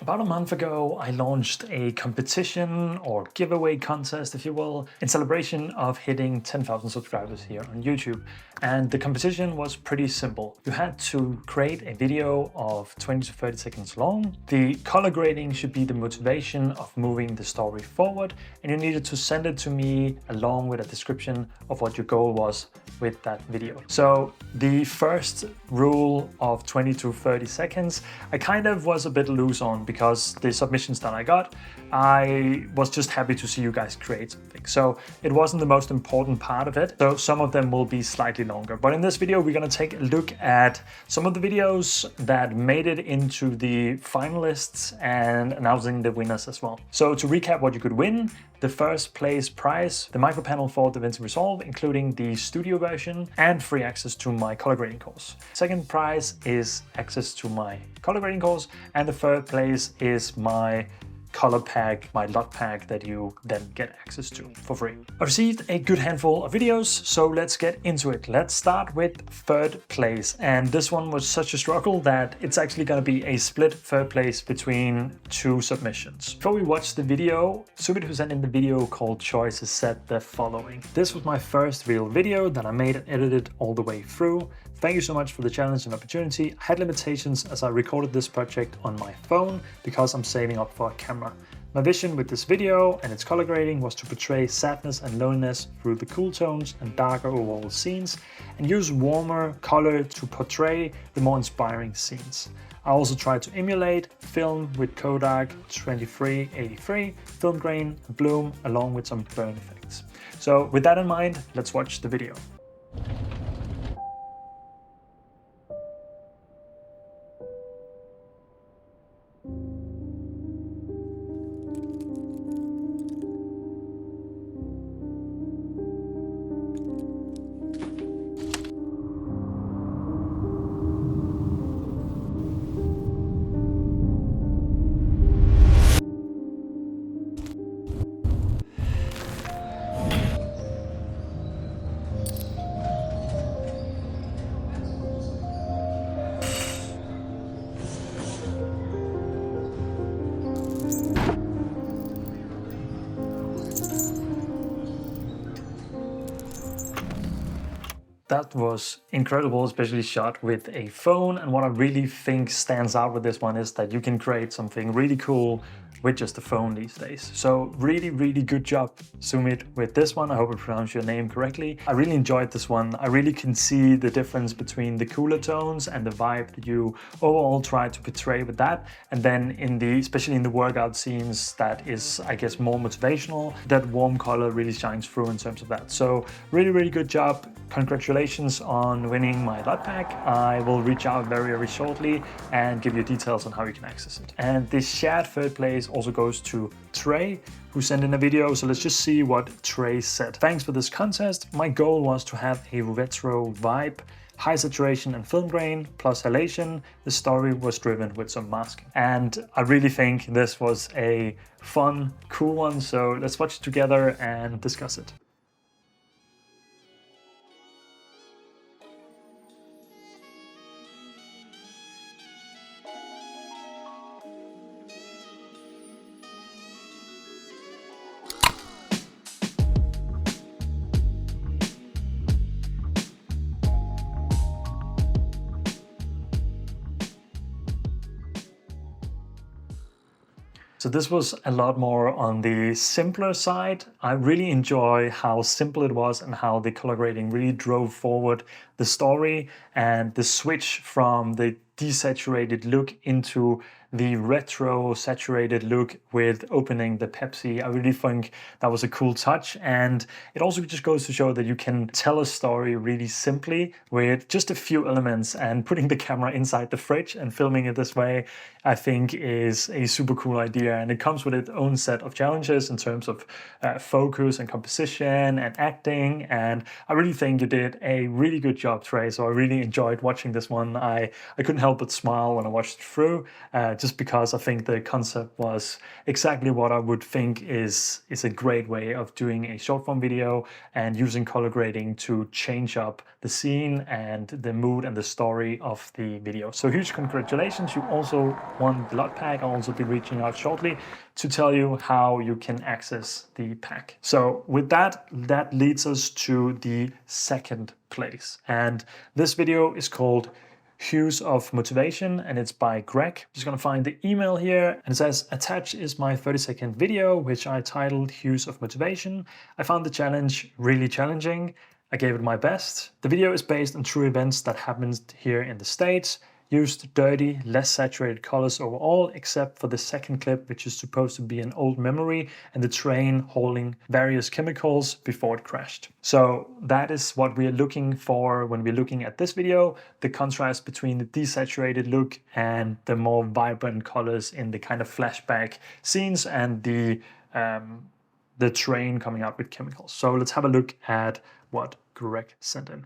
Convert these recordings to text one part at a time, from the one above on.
About a month ago, I launched a competition or giveaway contest, if you will, in celebration of hitting 10,000 subscribers here on YouTube. And the competition was pretty simple. You had to create a video of 20 to 30 seconds long. The color grading should be the motivation of moving the story forward, and you needed to send it to me along with a description of what your goal was with that video. So the first rule of 20 to 30 seconds, I kind of was a bit loose on because the submissions that I got, I was just happy to see you guys create something. So it wasn't the most important part of it. So some of them will be slightly longer. But in this video, we're going to take a look at some of the videos that made it into the finalists and announcing the winners as well. So to recap what you could win, the first place prize, the micro panel for DaVinci Resolve, including the studio version and free access to my color grading course. Second prize is access to my color grading course, and the third place is my color pack, my LUT pack that you then get access to for free. I received a good handful of videos, so let's get into it. Let's start with third place. And this one was such a struggle that it's actually going to be a split third place between two submissions. Before we watch the video, Subit, who sent in the video called Choices, said the following. This was my first real video that I made and edited all the way through. Thank you so much for the challenge and opportunity. I had limitations as I recorded this project on my phone because I'm saving up for a camera. My vision with this video and its color grading was to portray sadness and loneliness through the cool tones and darker overall scenes, and use warmer color to portray the more inspiring scenes. I also tried to emulate film with Kodak 2383, film grain, and bloom, along with some burn effects. So with that in mind, let's watch the video. That was incredible, especially shot with a phone. And what I really think stands out with this one is that you can create something really cool with just a phone these days. So really, really good job, Sumit, with this one. I hope I pronounced your name correctly. I really enjoyed this one. I really can see the difference between the cooler tones and the vibe that you overall try to portray with that. And then especially in the workout scenes, that is, I guess, more motivational. That warm color really shines through in terms of that. So really, really good job. Congratulations on winning my LUT pack. I will reach out very, very shortly and give you details on how you can access it. And this shared third place also goes to Trey, who sent in a video. So let's just see what Trey said. Thanks for this contest. My goal was to have a retro vibe, high saturation and film grain, plus halation. The story was driven with some masking. And I really think this was a fun, cool one. So let's watch it together and discuss it. So this was a lot more on the simpler side. I really enjoy how simple it was and how the color grading really drove forward the story, and the switch from the desaturated look into the retro saturated look with opening the Pepsi. I really think that was a cool touch, and it also just goes to show that you can tell a story really simply with just a few elements, and putting the camera inside the fridge and filming it this way, I think is a super cool idea. And it comes with its own set of challenges in terms of focus and composition and acting, and I really think you did a really good job, Trey. So I really enjoyed watching this one. I couldn't help but smile when I watched it through. just because I think the concept was exactly what I would think is a great way of doing a short form video and using color grading to change up the scene and the mood and the story of the video. So huge congratulations, you also won the lot pack. I'll also be reaching out shortly to tell you how you can access the pack. So with that leads us to the second place. And this video is called Hues of Motivation, and it's by Greg. I'm just gonna find the email here, and it says, attached is my 30-second video, which I titled Hues of Motivation. I found the challenge really challenging. I gave it my best. The video is based on true events that happened here in the States. Used dirty, less saturated colors overall, except for the second clip, which is supposed to be an old memory and the train hauling various chemicals before it crashed. So that is what we are looking for when we're looking at this video, the contrast between the desaturated look and the more vibrant colors in the kind of flashback scenes and the train coming out with chemicals. So let's have a look at what Greg sent in.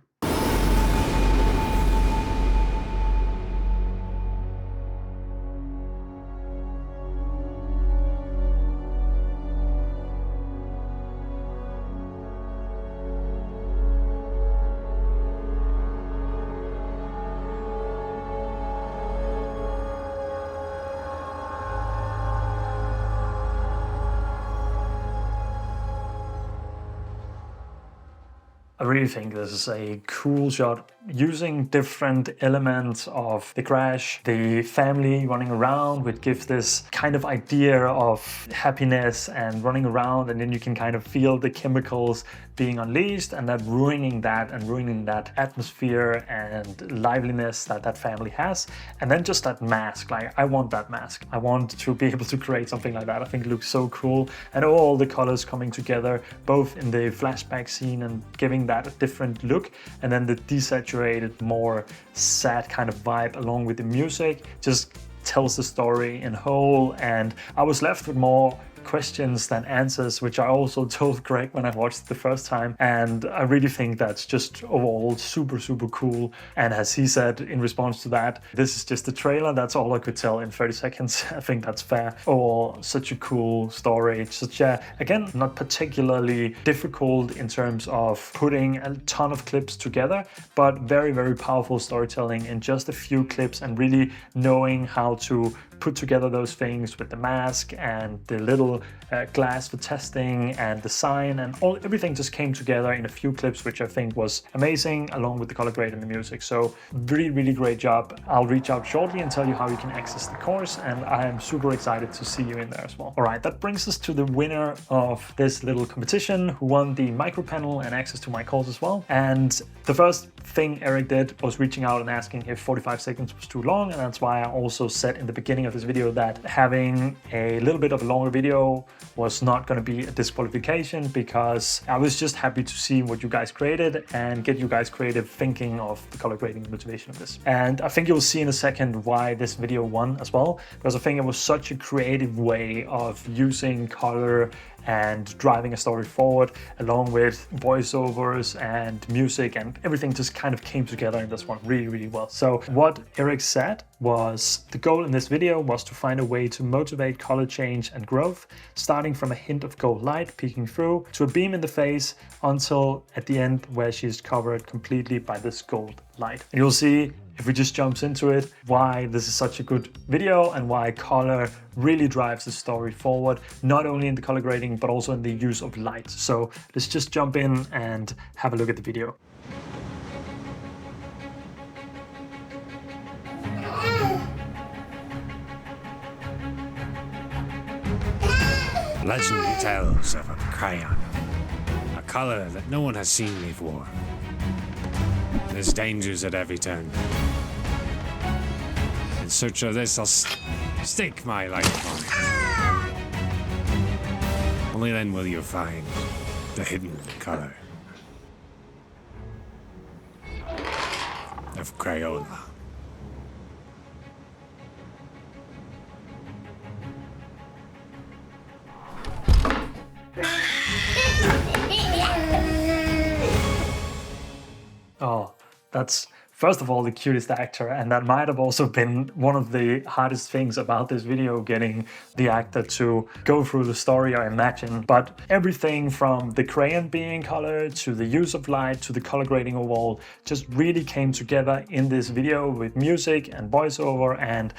I really think this is a cool shot, using different elements of the crash, the family running around, which gives this kind of idea of happiness and running around, and then you can kind of feel the chemicals being unleashed and that ruining that atmosphere and liveliness that that family has. And then just that mask, like I want that mask. I want to be able to create something like that. I think it looks so cool, and all the colors coming together, both in the flashback scene and giving that a different look, and then the desaturated, more sad kind of vibe along with the music just tells the story in whole. And I was left with more questions than answers, which I also told Greg when I watched it the first time, and I really think that's just overall super cool. And as he said in response to that, this is just a trailer, that's all I could tell in 30 seconds. I think that's fair. Overall, such a cool story, such a, again, not particularly difficult in terms of putting a ton of clips together, but very powerful storytelling in just a few clips, and really knowing how to put together those things with the mask and the little glass for testing and the sign, and everything just came together in a few clips, which I think was amazing, along with the color grade and the music. So really great job. I'll reach out shortly and tell you how you can access the course, and I am super excited to see you in there as well. All right, that brings us to the winner of this little competition, who won the micro panel and access to my course as well. And the first thing Eric did was reaching out and asking if 45 seconds was too long, and that's why I also said in the beginning of this video that having a little bit of a longer video was not going to be a disqualification, because I was just happy to see what you guys created and get you guys creative thinking of the color grading motivation of this. And I think you'll see in a second why this video won as well, because I think it was such a creative way of using color and driving a story forward, along with voiceovers and music, and everything just kind of came together in this one really well. So what Eric said was the goal in this video was to find a way to motivate color change and growth, starting from a hint of gold light peeking through to a beam in the face until at the end where she's covered completely by this gold light. And you'll see, if we just jump into it, why this is such a good video and why color really drives the story forward, not only in the color grading, but also in the use of light. So let's just jump in and have a look at the video. Legendary tales of a crayon, a color that no one has seen before. There's dangers at every turn. In search of this, I'll stake my life on it. Only then will you find the hidden color of Crayola. Oh, that's first of all, the cutest actor, and that might have also been one of the hardest things about this video, getting the actor to go through the story, I imagine. But everything from the crayon being colored, to the use of light, to the color grading overall, just really came together in this video with music and voiceover. And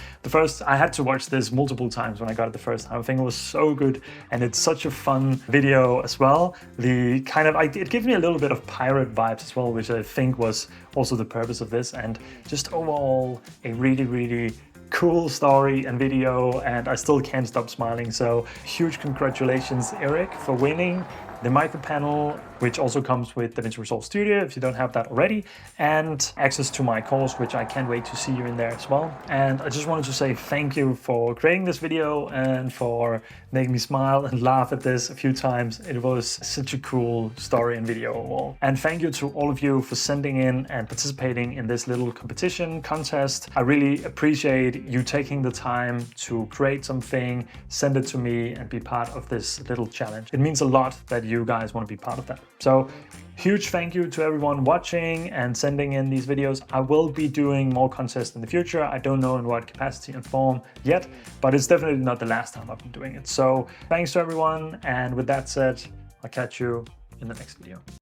I had to watch this multiple times when I got it the first time. I think it was so good, and it's such a fun video as well. It gives me a little bit of pirate vibes as well, which I think was also the purpose of this, and just overall a really cool story and video, and I still can't stop smiling. So huge congratulations, Eric, for winning the micro panel, which also comes with DaVinci Resolve Studio if you don't have that already, and access to my course, which I can't wait to see you in there as well. And I just wanted to say thank you for creating this video and for making me smile and laugh at this a few times. It was such a cool story and video overall. And thank you to all of you for sending in and participating in this little competition contest. I really appreciate you taking the time to create something, send it to me, and be part of this little challenge. It means a lot that you guys want to be part of that. So huge thank you to everyone watching and sending in these videos. I will be doing more contests in the future. I don't know in what capacity and form yet, but it's definitely not the last time I've been doing it. So thanks to everyone. And with that said, I'll catch you in the next video.